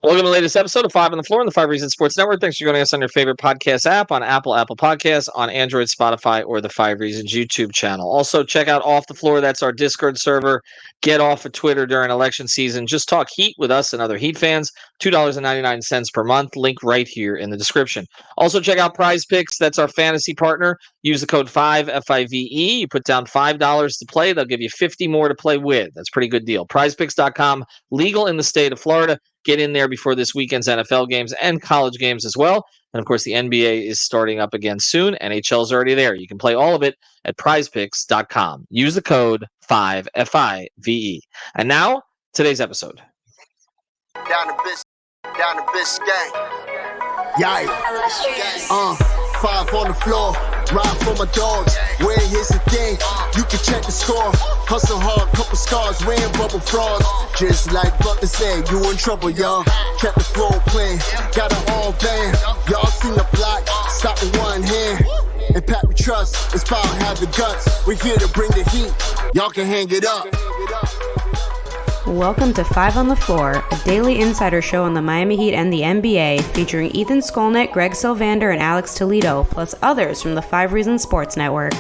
Welcome to the latest episode of Five on the Floor on the Five Reasons Sports Network. Thanks for joining us on your favorite podcast app, on Apple Podcasts, on Android, Spotify, or the Five Reasons YouTube channel. Also, check out Off the Floor. That's our Discord server. Get off of Twitter during election season. Just talk Heat with us and other Heat fans. $2.99 per month. Link right here in the description. Also, check out Prize Picks. That's our fantasy partner. Use the code 5, F-I-V-E. You put down $5 to play. They'll give you 50 more to play with. That's a pretty good deal. PrizePicks.com. Legal in the state of Florida. Get in there before this weekend's NFL games and college games as well. And of course, the NBA is starting up again soon. NHL's already there. You can play all of it at prizepicks.com. Use the code 5 F-I-V-E. And now, today's episode. Down the Biscayne. Yikes. 5 on the floor, ride for my dogs. Where here's the thing, you can check the score. Hustle hard, couple scars, wearing bubble frogs. Just like Butler said, you in trouble, y'all. Kept the floor playing, got it all band. Y'all seen the block, stop with one hand. And Pat we trust, it's power, have the guts. We're here to bring the heat, y'all can hang it up. Welcome to Five on the Floor, a daily insider show on the Miami Heat and the NBA, featuring Ethan Skolnick, Greg Sylvander, and Alex Toledo, plus others from the Five Reasons Sports Network.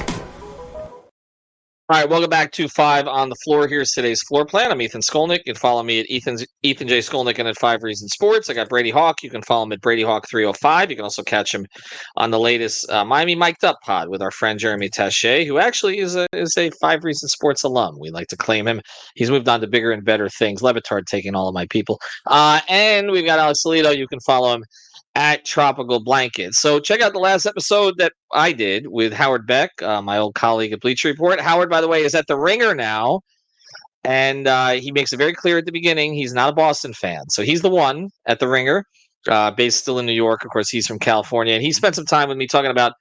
All right, welcome back to Five on the Floor. Here's today's floor plan. I'm Ethan Skolnick. You can follow me at Ethan J. Skolnick and at Five Reasons Sports. I got Brady Hawk. You can follow him at Brady Hawk 305. You can also catch him on the latest Miami Mic'd Up pod with our friend Jeremy Taché, who actually is a Five Reasons Sports alum. We like to claim him. He's moved on to bigger and better things. Levitard taking all of my people. And we've got Alex Toledo. You can follow him at Tropical Blanket. So check out the last episode that I did with Howard Beck, my old colleague at Bleacher Report. Howard, by the way, is at the Ringer now, and he makes it very clear at the beginning he's not a Boston fan. So he's the one at the Ringer, based still in New York. Of course, he's from California, and he spent some time with me talking about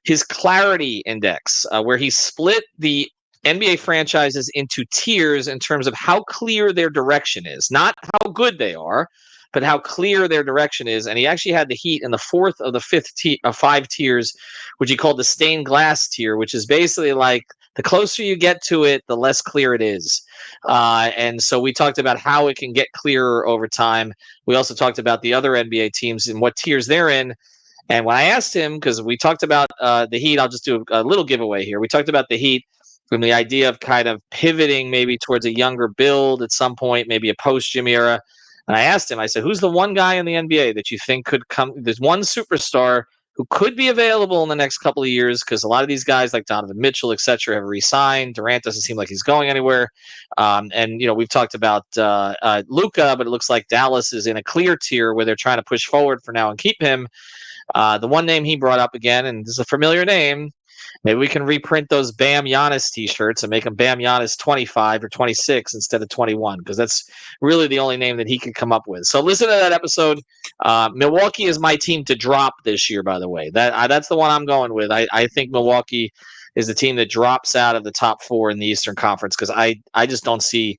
his clarity index, where he split the NBA franchises into tiers in terms of how clear their direction is, not how good they are, but how clear their direction is. And he actually had the Heat in the fourth of the five tiers, which he called the stained glass tier, which is basically like the closer you get to it, the less clear it is. And so we talked about how it can get clearer over time. We also talked about the other NBA teams and what tiers they're in. And when I asked him, because we talked about the Heat, I'll just do a little giveaway here. We talked about the Heat from the idea of kind of pivoting maybe towards a younger build at some point, maybe a post-Jimmy era. And I asked him, I said, who's the one guy in the NBA that you think could come? There's one superstar who could be available in the next couple of years, because a lot of these guys like Donovan Mitchell, et cetera, have re-signed. Durant doesn't seem like he's going anywhere. And, we've talked about Luka, but it looks like Dallas is in a clear tier where they're trying to push forward for now and keep him. The one name he brought up again, and this is a familiar name, maybe we can reprint those Bam Giannis t-shirts and make them Bam Giannis 25 or 26 instead of 21, because that's really the only name that he could come up with. So listen to that episode. Milwaukee is my team to drop this year, by the way. That's the one I'm going with. I think Milwaukee is the team that drops out of the top four in the Eastern Conference, because I just don't see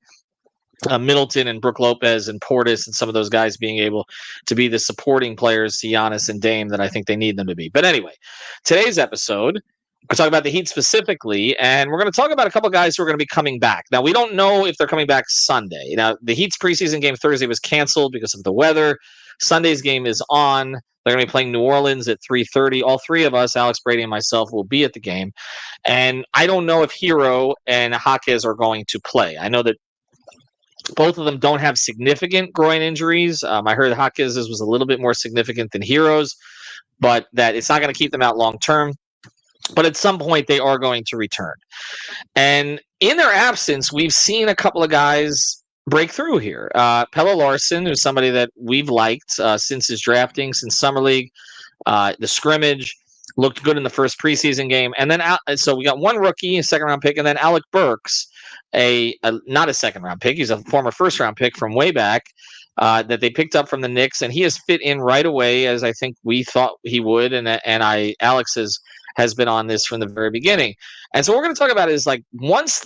Middleton and Brook Lopez and Portis and some of those guys being able to be the supporting players to Giannis and Dame that I think they need them to be. But anyway, today's episode, we're talking about the Heat specifically, and we're going to talk about a couple of guys who are going to be coming back. Now, we don't know if they're coming back Sunday. Now, the Heat's preseason game Thursday was canceled because of the weather. Sunday's game is on. They're going to be playing New Orleans at 3:30. All three of us, Alex, Brady, and myself, will be at the game. And I don't know if Herro and Jaquez are going to play. I know that both of them don't have significant groin injuries. I heard Jaquez's was a little bit more significant than Herro's, but that it's not going to keep them out long term. But at some point, they are going to return. And in their absence, we've seen a couple of guys break through here. Pelle Larsson, who's somebody that we've liked since his drafting, since Summer League. The scrimmage looked good in the first preseason game. And then, so we got one rookie, a second-round pick, and then Alec Burks, not a second-round pick. He's a former first-round pick from way back that they picked up from the Knicks, and he has fit in right away, as I think we thought he would. And Alex has been on this from the very beginning. And so what we're going to talk about is, like, once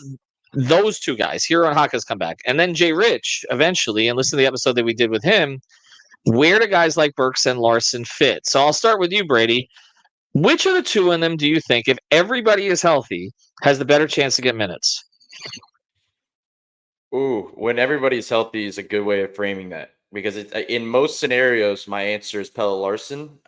those two guys, Herro and Jaquez, come back, and then Jay Rich eventually, and listen to the episode that we did with him, where do guys like Burks and Larsson fit? So I'll start with you, Brady. Which of the two of them do you think, if everybody is healthy, has the better chance to get minutes? Ooh, when everybody's healthy is a good way of framing that. because in most scenarios, my answer is Pelle Larsson.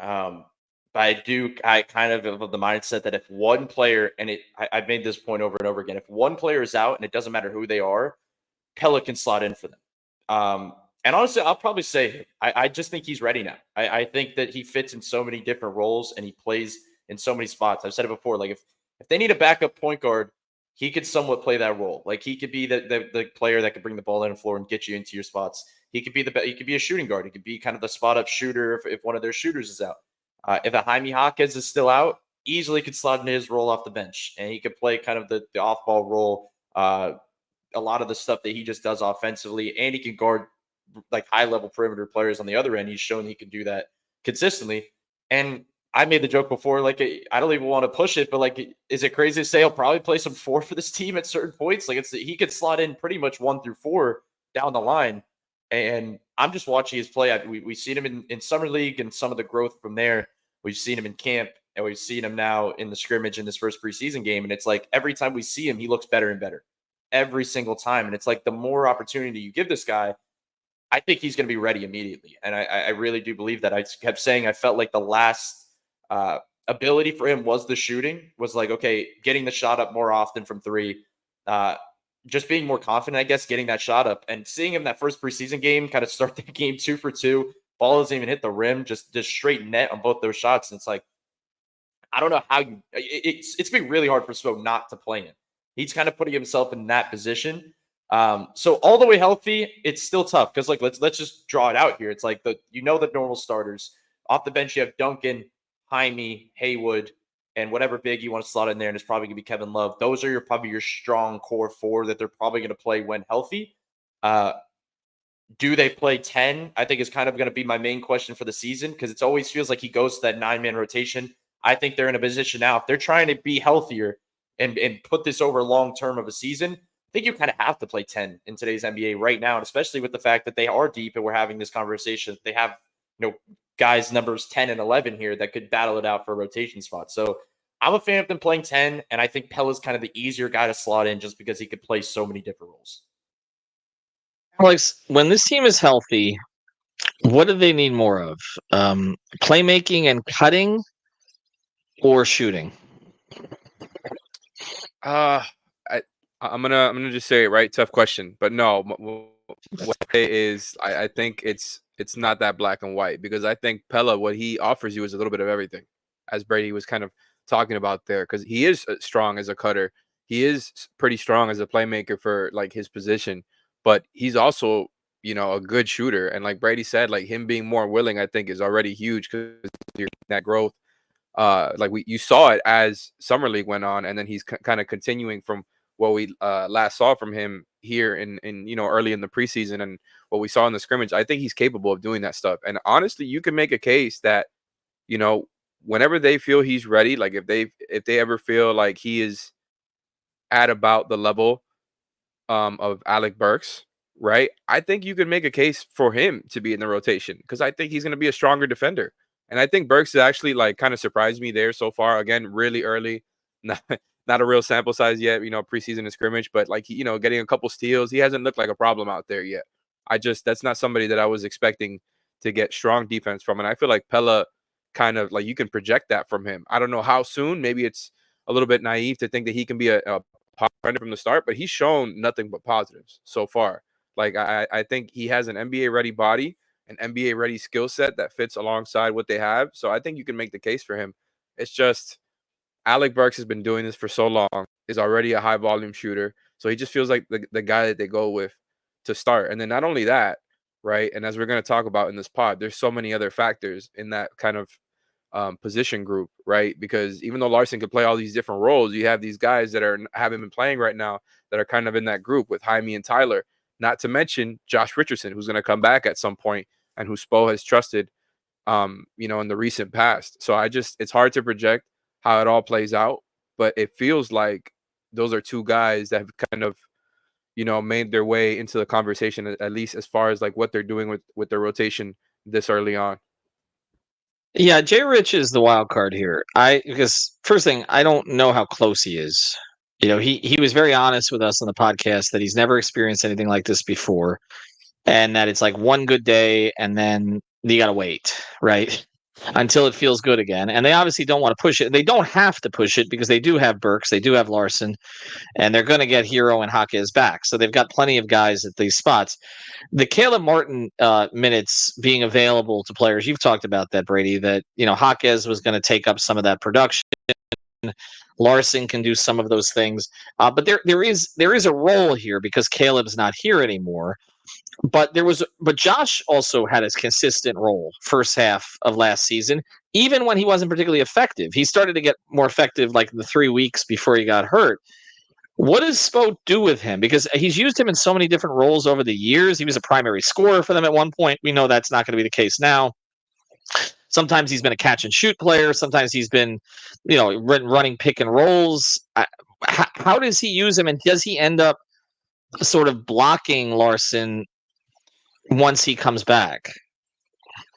But I kind of the mindset that if one player, and I've made this point over and over again, if one player is out and it doesn't matter who they are, Pelle can slot in for them. And honestly, I'll probably say I just think he's ready now. I think that he fits in so many different roles and he plays in so many spots. I've said it before. Like if they need a backup point guard, he could somewhat play that role. Like he could be the player that could bring the ball in the floor and get you into your spots. He could be a shooting guard. He could be kind of the spot up shooter if one of their shooters is out. If a Jaime Jaquez is still out, easily could slot into his role off the bench, and he could play kind of the off ball role. A lot of the stuff that he just does offensively, and he can guard like high level perimeter players on the other end. He's shown he can do that consistently. And I made the joke before, like, I don't even want to push it, but like, is it crazy to say he'll probably play some 4 for this team at certain points? Like he could slot in pretty much 1 through 4 down the line. And I'm just watching his play. We've seen him in summer league and some of the growth from there. We've seen him in camp and we've seen him now in the scrimmage in this first preseason game. And it's like every time we see him, he looks better and better every single time. And it's like the more opportunity you give this guy, I think he's going to be ready immediately. And I really do believe that. I kept saying I felt like the last ability for him was the shooting, was like, okay, getting the shot up more often from 3, just being more confident, I guess, getting that shot up and seeing him that first preseason game kind of start the game 2 for 2. Ball doesn't even hit the rim, just straight net on both those shots. And it's like, I don't know how it's been really hard for Spo not to play him. He's kind of putting himself in that position. So all the way healthy, it's still tough because like let's just draw it out here. It's like the normal starters off the bench. You have Duncan, Jaime, Haywood, and whatever big you want to slot in there, and it's probably gonna be Kevin Love. Those are probably your strong core 4 that they're probably gonna play when healthy. Do they play 10? I think is kind of going to be my main question for the season because it always feels like he goes to that 9-man rotation. I think they're in a position now, if they're trying to be healthier and put this over long term of a season, I think you kind of have to play 10 in today's NBA right now, and especially with the fact that they are deep and we're having this conversation. They have guys numbers 10 and 11 here that could battle it out for a rotation spot. So I'm a fan of them playing 10, and I think Pelle's kind of the easier guy to slot in just because he could play so many different roles. Alex, when this team is healthy, what do they need more of? Playmaking and cutting, or shooting? I'm gonna just say it, right. Tough question, but no. What I say is I think it's not that black and white because I think Pelle, what he offers you is a little bit of everything, as Brady was kind of talking about there, because he is strong as a cutter. He is pretty strong as a playmaker for like his position. But he's also, a good shooter. And like Brady said, like him being more willing, I think is already huge because that growth. You saw it as Summer League went on, and then he's kind of continuing from what we last saw from him here in early in the preseason and what we saw in the scrimmage. I think he's capable of doing that stuff. And honestly, you can make a case that, whenever they feel he's ready, like if they ever feel like he is at about the level of Alec Burks, right? I think you could make a case for him to be in the rotation because I think he's going to be a stronger defender. And I think Burks has actually like kind of surprised me there so far. Again, really early, not a real sample size yet, preseason and scrimmage, but like, getting a couple steals, he hasn't looked like a problem out there yet. That's not somebody that I was expecting to get strong defense from. And I feel like Pelle kind of like, you can project that from him. I don't know how soon, maybe it's a little bit naive to think that he can be a from the start, but he's shown nothing but positives so far. Like I think he has an NBA ready body, an NBA ready skill set that fits alongside what they have. So I think you can make the case for him. It's just Alec Burks has been doing this for so long, is already a high volume shooter. So he just feels like the guy that they go with to start. And then not only that, right? And as we're going to talk about in this pod, there's so many other factors in that kind of position group, right? Because even though Larsson could play all these different roles, you have these guys that haven't been playing right now that are kind of in that group with Jaime and Tyler, not to mention Josh Richardson, who's going to come back at some point and who Spo has trusted, in the recent past. So it's hard to project how it all plays out, but it feels like those are two guys that have kind of, made their way into the conversation, at least as far as like what they're doing with their rotation this early on. Yeah, Jay Rich is the wild card here. Because first thing, I don't know how close he is. He was very honest with us on the podcast that he's never experienced anything like this before. and that it's like one good day and then you got to wait, right? Until it feels good again. And they obviously don't want to push it. They don't have to push it because they do have Burks, they do have Larsson, and they're going to get Herro and Jaquez back. So they've got plenty of guys at these spots. The Caleb Martin minutes being available to players, you've talked about that, Brady, that, Jaquez was going to take up some of that production. Larsson can do some of those things. But there is a role here because Caleb's not here anymore. But Josh also had his consistent role first half of last season, even when he wasn't particularly effective. He started to get more effective like the 3 weeks before he got hurt. What does Spo do with him? Because he's used him in so many different roles over the years. He was a primary scorer for them at one point. We know that's not going to be the case now. Sometimes he's been a catch and shoot player. Sometimes he's been, running pick and rolls. How does he use him? And does he end up sort of blocking Larsson once he comes back?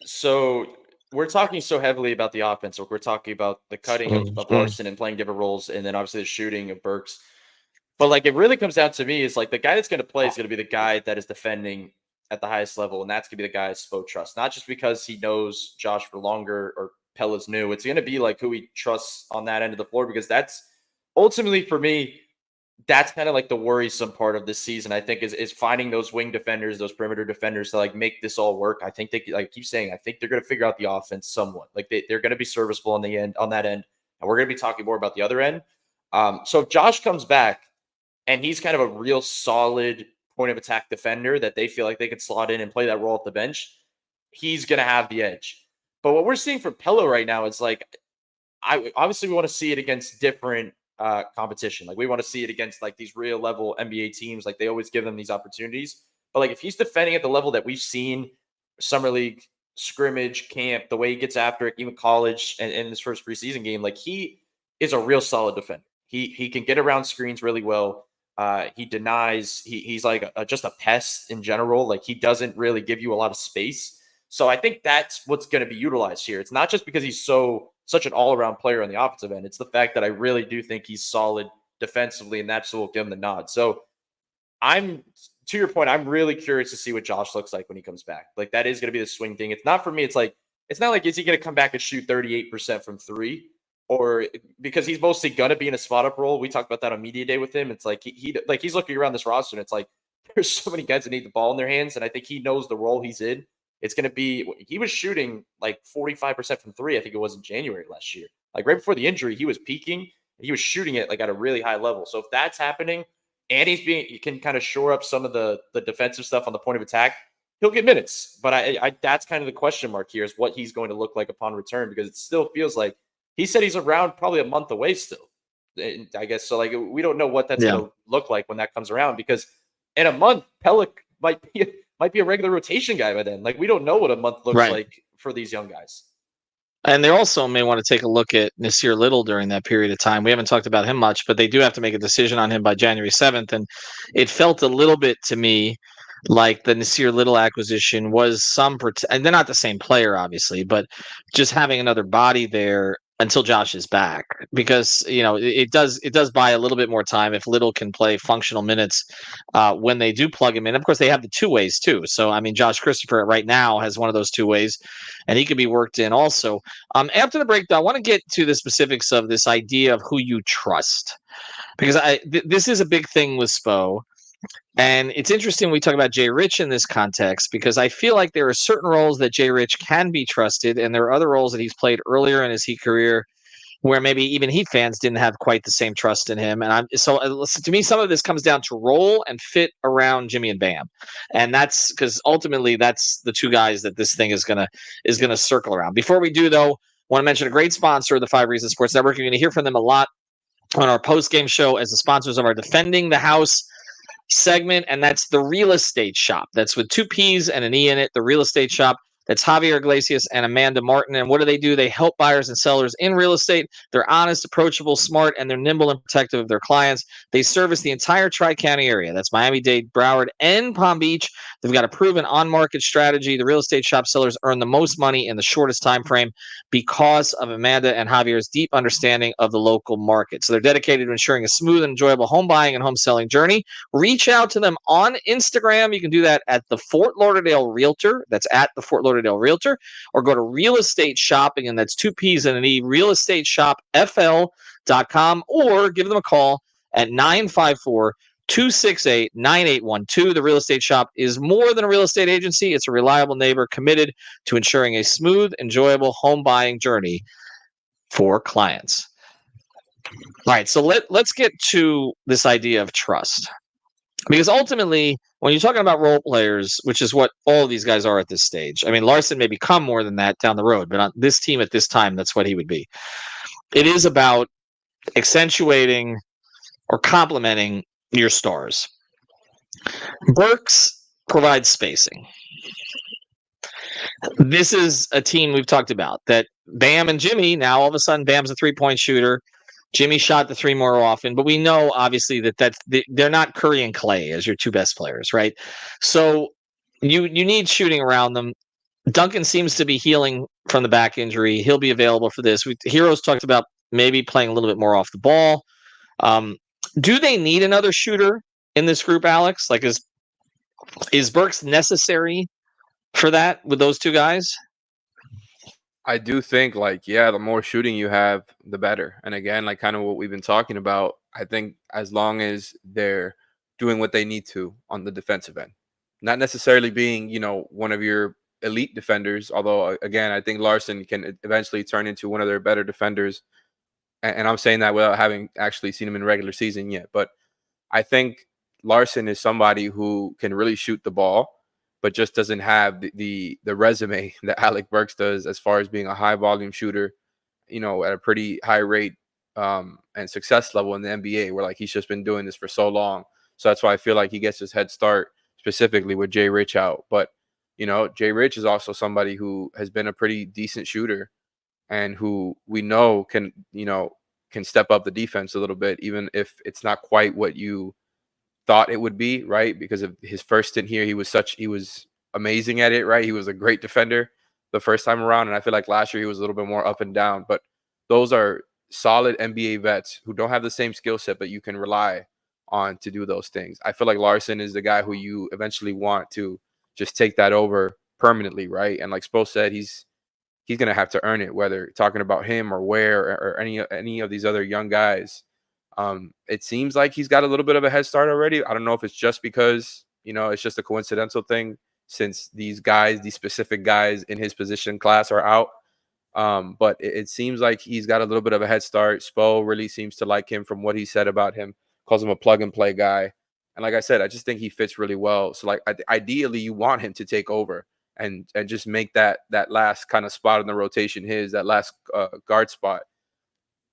So we're talking so heavily about the offense. We're talking about the cutting of Larsson and playing different roles, and then obviously the shooting of Burks. But like, it really comes down to me is like the guy that's going to play is going to be the guy that is defending at the highest level, and that's going to be the guy Spo trusts. Not just because he knows Josh for longer or Pelle's new. It's going to be like who he trusts on that end of the floor, because that's ultimately, for me, that's kind of like the worrisome part of this season, I think, is finding those wing defenders, those perimeter defenders to like make this all work. I think they, like I keep saying, I think they're going to figure out the offense somewhat. Like they're going to be serviceable on that end. And we're going to be talking more about the other end. So if Josh comes back and he's kind of a real solid point of attack defender that they feel like they can slot in and play that role at the bench, he's going to have the edge. But what we're seeing from Pelle right now is like, obviously we want to see it against different competition. Like we want to see it against like these real level NBA teams. Like they always give them these opportunities. But like if he's defending at the level that we've seen summer league, scrimmage, camp, the way he gets after it, even college and in his first preseason game, like he is a real solid defender. He can get around screens really well. He denies. He's like just a pest in general. Like he doesn't really give you a lot of space. So I think that's what's going to be utilized here. It's not just because he's such an all-around player on the offensive end. It's the fact that I really do think he's solid defensively, and that's what will give him the nod. So to your point, I'm really curious to see what Josh looks like when he comes back. Like that is going to be the swing thing. It's not for me. It's not like, is he going to come back and shoot 38% from three? Or because he's mostly going to be in a spot up role. We talked about that on media day with him. It's like he's looking around this roster, and it's like there's so many guys that need the ball in their hands, and I think he knows the role he's in. It's going to be, he was shooting like 45% from three, I think it was in January last year. Like right before the injury, he was peaking. He was shooting it like at a really high level. So if that's happening and he can kind of shore up some of the defensive stuff on the point of attack, he'll get minutes. But I that's kind of the question mark here, is what he's going to look like upon return, because it still feels like he said he's around probably a month away still, I guess. So like we don't know what that's going to look like when that comes around, because in a month, Pelle might be a regular rotation guy by then. Like we don't know what a month looks like for these young guys. And they also may want to take a look at Nasir Little during that period of time. We haven't talked about him much, but they do have to make a decision on him by January 7th. And it felt a little bit to me like the Nasir Little acquisition was and they're not the same player, obviously, but just having another body there until Josh is back, because it does buy a little bit more time if Little can play functional minutes when they do plug him in. Of course, they have the two ways too. So I mean, Josh Christopher right now has one of those two ways, and he could be worked in also. After the break, though, I want to get to the specifics of this idea of who you trust, because this is a big thing with Spo. And it's interesting we talk about Jay Rich in this context, because I feel like there are certain roles that Jay Rich can be trusted, and there are other roles that he's played earlier in his Heat career where maybe even Heat fans didn't have quite the same trust in him. And to me, some of this comes down to role and fit around Jimmy and Bam, and that's because ultimately that's the two guys that this thing is gonna circle around. Before we do, though, want to mention a great sponsor of the 5 Reasons Sports Network. You're going to hear from them a lot on our post-game show as the sponsors of our Defending the House segment, and that's the Real Estate Shop. That's with 2 P's and an E in it, the Real Estate Shop. That's Javier Iglesias and Amanda Martin. And what do? They help buyers and sellers in real estate. They're honest, approachable, smart, and they're nimble and protective of their clients. They service the entire Tri-County area. That's Miami-Dade, Broward, and Palm Beach. They've got a proven on-market strategy. The real estate shop sellers earn the most money in the shortest time frame because of Amanda and Javier's deep understanding of the local market. So they're dedicated to ensuring a smooth and enjoyable home buying and home selling journey. Reach out to them on Instagram. You can do that at the Fort Lauderdale Realtor. That's at the Fort Lauderdale Realtor. Or go to Real Estate Shopping, and that's 2 P's and an E, realestateshopfl.com, or give them a call at 954 268 9812. The Real Estate Shop is more than a real estate agency. It's a reliable neighbor committed to ensuring a smooth, enjoyable home buying journey for clients. All right, so let's get to this idea of trust. Because ultimately, when you're talking about role players, which is what all of these guys are at this stage, I mean, Larsson may become more than that down the road, but on this team at this time, that's what he would be. It is about accentuating or complementing your stars. Burks provides spacing. This is a team we've talked about that Bam and Jimmy, now all of a sudden Bam's a three-point shooter. Jimmy shot the three more often, but we know obviously that they're not Curry and Clay as your two best players, right? So you need shooting around them. Duncan seems to be healing from the back injury. He'll be available for this. Herro's talked about maybe playing a little bit more off the ball. Do they need another shooter in this group, Alex? Like, is Burks necessary for that with those two guys? I do think, like, yeah, the more shooting you have, the better. And again, like kind of what we've been talking about, I think as long as they're doing what they need to on the defensive end, not necessarily being, one of your elite defenders, although again, I think Larsson can eventually turn into one of their better defenders. And I'm saying that without having actually seen him in regular season yet. But I think Larsson is somebody who can really shoot the ball, but just doesn't have the resume that Alec Burks does as far as being a high volume shooter, at a pretty high rate and success level in the NBA, where like he's just been doing this for so long. So that's why I feel like he gets his head start specifically with Jay Rich out. But, Jay Rich is also somebody who has been a pretty decent shooter and who we know can step up the defense a little bit, even if it's not quite what you thought it would be, right? Because of his first stint here, he was amazing at it, right? He was a great defender the first time around, and I feel like last year he was a little bit more up and down. But those are solid NBA vets who don't have the same skill set, but you can rely on to do those things. I feel like Larsson is the guy who you eventually want to just take that over permanently, right? And like Spo said, he's going to have to earn it, whether talking about him or Ware or any of these other young guys. It seems like he's got a little bit of a head start already. I don't know if it's just because, it's just a coincidental thing since these specific guys in his position class are out. But it seems like he's got a little bit of a head start. Spo really seems to like him from what he said about him, calls him a plug and play guy. And like I said, I just think he fits really well. So like ideally you want him to take over and just make that last kind of spot in the rotation that last guard spot.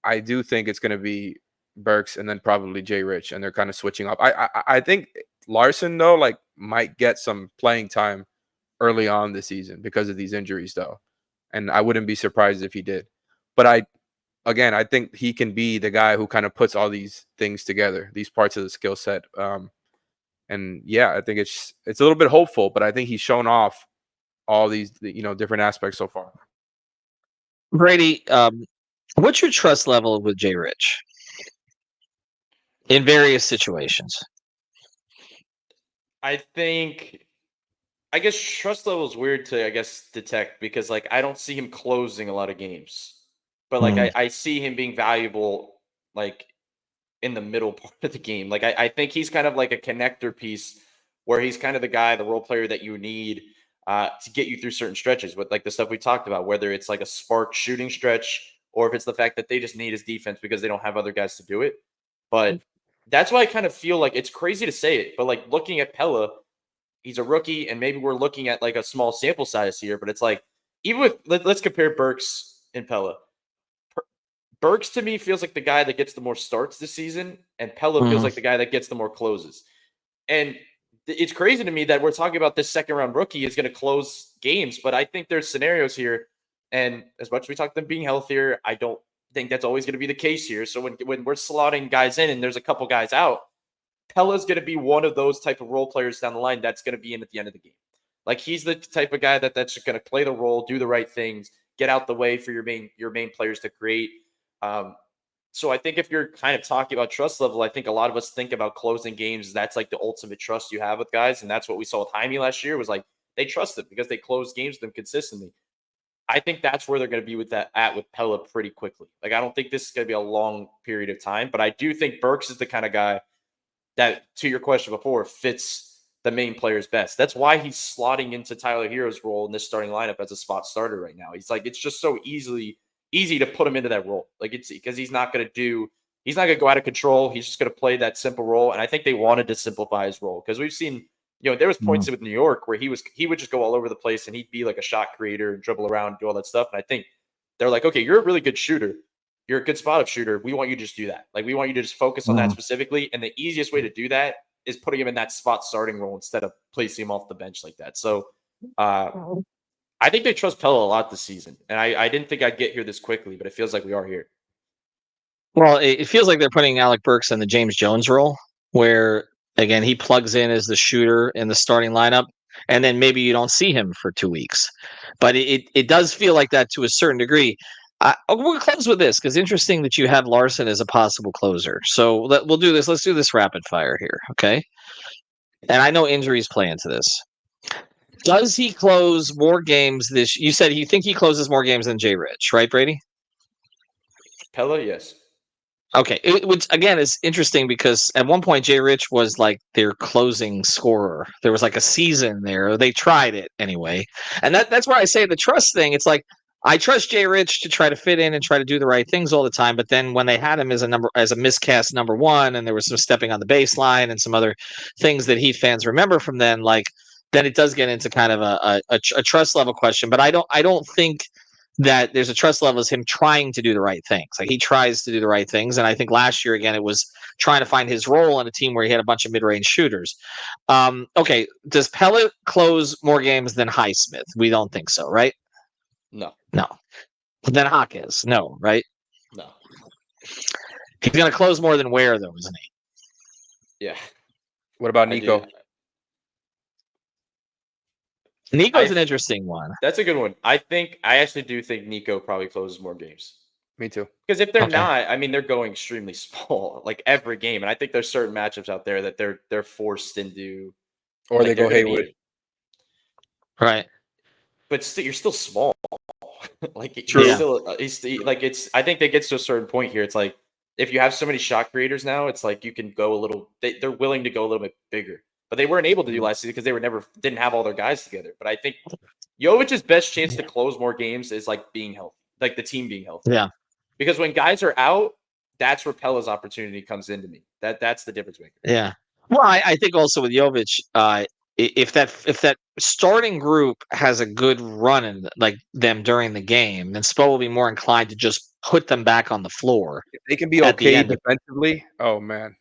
I do think it's going to be Burks and then probably Jay Rich, and they're kind of switching up. I think Larsson though might get some playing time early on this season because of these injuries though, and I wouldn't be surprised if he did. But I think he can be the guy who kind of puts all these things together, these parts of the skill set. And yeah, I think it's a little bit hopeful, but I think he's shown off all these different aspects so far. Brady, what's your trust level with Jay Rich in various situations? I guess trust level is weird to detect because like I don't see him closing a lot of games, but like I see him being valuable like in the middle part of the game. Like I think he's kind of like a connector piece where he's kind of the guy, the role player that you need to get you through certain stretches with like the stuff we talked about, whether it's like a spark shooting stretch or if it's the fact that they just need his defense because they don't have other guys to do it. But that's why I kind of feel like it's crazy to say it, but like looking at Pelle, he's a rookie and maybe we're looking at like a small sample size here, but it's like, even with, let's compare Burks and Pelle. Burks to me feels like the guy that gets the more starts this season, and Pelle feels like the guy that gets the more closes. And it's crazy to me that we're talking about this second round rookie is going to close games, but I think there's scenarios here. And as much as we talk them being healthier, I don't think that's always going to be the case here. So when we're slotting guys in and there's a couple guys out, Pelle's going to be one of those type of role players down the line that's going to be in at the end of the game. Like he's the type of guy that's going to play the role, do the right things, get out the way for your main players to create. So I think if you're kind of talking about trust level, I think a lot of us think about closing games. That's like the ultimate trust you have with guys. And that's what we saw with Jaime last year was like they trusted because they closed games with them consistently. I think that's where they're going to be with Pelle pretty quickly. Like, I don't think this is going to be a long period of time, but I do think Burks is the kind of guy that, to your question before, fits the main players best. That's why he's slotting into Tyler Herro's role in this starting lineup as a spot starter right now. He's like, it's just so easy to put him into that role. Like it's because he's not going to go out of control. He's just going to play that simple role. And I think they wanted to simplify his role because we've seen, there was points with New York where he would just go all over the place and he'd be like a shot creator and dribble around, do all that stuff. And I think they're like, okay, you're a really good shooter. You're a good spot up shooter. We want you to just do that. Like we want you to just focus on that specifically. And the easiest way to do that is putting him in that spot starting role instead of placing him off the bench like that. So I think they trust Pelle a lot this season. And I didn't think I'd get here this quickly, but it feels like we are here. Well, it feels like they're putting Alec Burks in the James Jones role where, again, he plugs in as the shooter in the starting lineup, and then maybe you don't see him for 2 weeks. But it does feel like that to a certain degree. We'll close with this because interesting that you have Larsson as a possible closer. So we'll do this. Let's do this rapid fire here, okay? And I know injuries play into this. Does he close more games this? You said you think he closes more games than Jay Rich, right, Brady? Pelle, yes. Okay, which again is interesting because at one point Jay Rich was like their closing scorer. There was like a season there. They tried it anyway, and that's where I say the trust thing. It's like I trust Jay Rich to try to fit in and try to do the right things all the time. But then when they had him as a miscast number one, and there was some stepping on the baseline and some other things that Heat fans remember from then, then it does get into kind of a trust level question. But I don't think that there's a trust level as him trying to do the right things. Like he tries to do the right things. And I think last year, again, it was trying to find his role in a team where he had a bunch of mid-range shooters. Okay. Does Pelle close more games than Highsmith? We don't think so, right? No. Then Jaquez? No, right? No. He's going to close more than Ware, though, isn't he? Yeah. What about Nico? Nico's an interesting one. That's a good one. I actually do think Nico probably closes more games. Me too. Because if they're not, I mean, they're going extremely small, like every game. And I think there's certain matchups out there that they're forced into. Or they go Haywood. Right. But you're still small. Like True. I think that gets to a certain point here. It's like if you have so many shot creators now, it's like you can go a little. They're willing to go a little bit bigger, but they weren't able to do last season because they didn't have all their guys together. But I think Jovic's best chance to close more games is like being healthy, like the team being healthy. Yeah. Because when guys are out, that's where Pelle's opportunity comes into me. That's the difference maker. Yeah. Well, I think also with Jovic, if that starting group has a good run in like them during the game, then Spo will be more inclined to just put them back on the floor. If they can be okay defensively, oh man,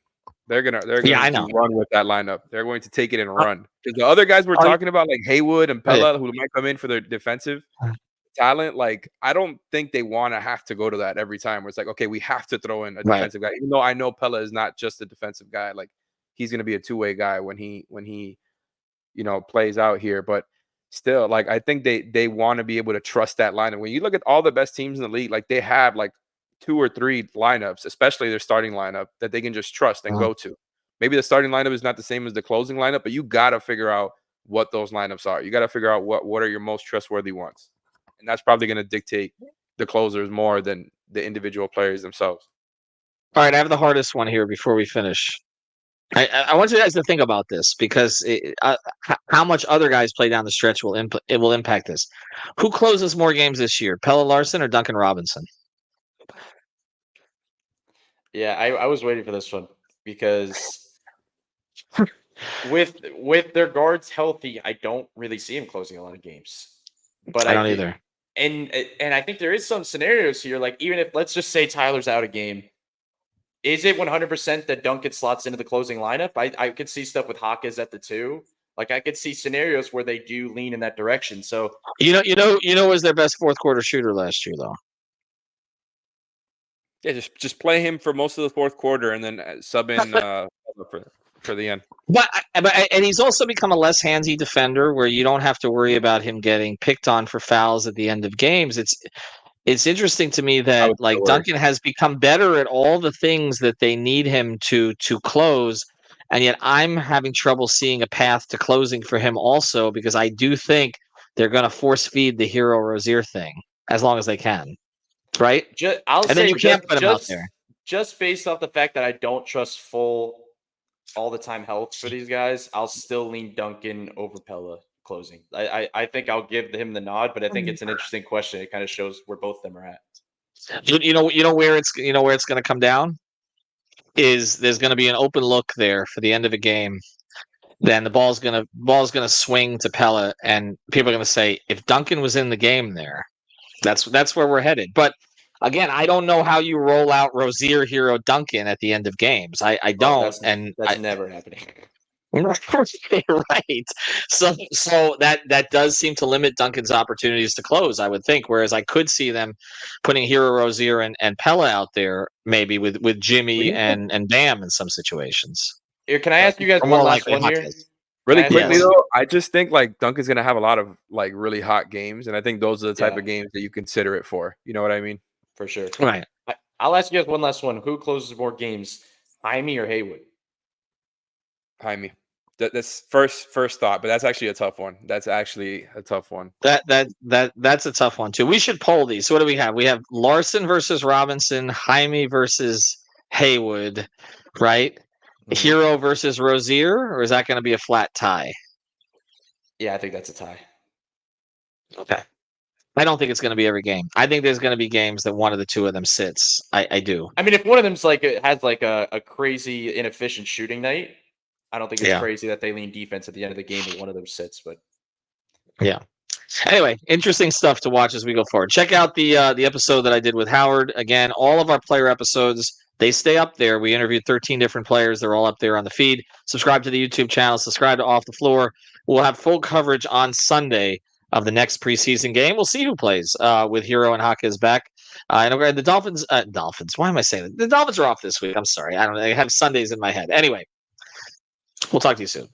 they're gonna run with that lineup. They're going to take it and run. Because the other guys we're talking about, like Haywood and Pelle, who might come in for their defensive talent, like I don't think they want to have to go to that every time. Where it's like, okay, we have to throw in a defensive guy, even though I know Pelle is not just a defensive guy. Like he's going to be a two-way guy when he plays out here. But still, like I think they want to be able to trust that lineup. When you look at all the best teams in the league, like they have like 2 or 3 lineups, especially their starting lineup, that they can just trust and go to. Maybe the starting lineup is not the same as the closing lineup, but you got to figure out what those lineups are. You got to figure out what are your most trustworthy ones. And that's probably going to dictate the closers more than the individual players themselves. All right, I have the hardest one here before we finish. I want you guys to think about this because how much other guys play down the stretch will impact this. Who closes more games this year, Pelle Larsson or Duncan Robinson? Yeah, I was waiting for this one because with their guards healthy, I don't really see him closing a lot of games. But I don't either. And I think there is some scenarios here, like even if let's just say Tyler's out a game Is it 100% that Duncan slots into the closing lineup? I could see stuff with Jaquez at the 2. Like I could see scenarios where they do lean in that direction. So was their best fourth quarter shooter last year though. Yeah, just play him for most of the fourth quarter and then sub in for the end. But and he's also become a less handsy defender where you don't have to worry about him getting picked on for fouls at the end of games. It's interesting to me that like Duncan has become better at all the things that they need him to close, and yet I'm having trouble seeing a path to closing for him also because I do think they're going to force feed the Herro Rozier thing as long as they can, right? Then you can't put him out there. Just based off the fact that I don't trust full all the time health for these guys, I'll still lean Duncan over Pelle closing. I think I'll give him the nod, but I think it's an interesting question. It kind of shows where both of them are at. You know where it's going to come down is there's going to be an open look there for the end of a game. Then the ball's going to swing to Pelle, and people are going to say if Duncan was in the game there, that's where we're headed. But again, I don't know how you roll out Rozier, Herro, Duncan at the end of games. I don't, that's never happening. Right. So that does seem to limit Duncan's opportunities to close, I would think. Whereas I could see them putting Herro, Rozier, and Pelle out there, maybe with Jimmy and Bam in some situations. Here, can I ask you guys one last one here? Really quickly though, I just think like Duncan's gonna have a lot of like really hot games, and I think those are the type of games that you consider it for. You know what I mean? For sure. Right. I'll ask you guys one last one. Who closes more games, Jaime or Haywood? Jaime. That's first thought, but that's actually a tough one. That's a tough one. That's a tough one too. We should poll these. So what do we have? We have Larsson versus Robinson, Jaime versus Haywood, right? Herro versus Rozier, or is that going to be a flat tie? Yeah, I think that's a tie. Okay. I don't think it's going to be every game. I think there's going to be games that one of the two of them sits. I do. I mean, if one of them's has a crazy inefficient shooting night, I don't think it's crazy that they lean defense at the end of the game and one of them sits. But yeah. Anyway, interesting stuff to watch as we go forward. Check out the episode that I did with Howard. Again, all of our player episodes, they stay up there. We interviewed 13 different players. They're all up there on the feed. Subscribe to the YouTube channel. Subscribe to Off the Floor. We'll have full coverage on Sunday of the next preseason game. We'll see who plays with Herro and Jaquez back. And the Dolphins. Why am I saying that? The Dolphins are off this week. I'm sorry. I have Sundays in my head. Anyway, we'll talk to you soon.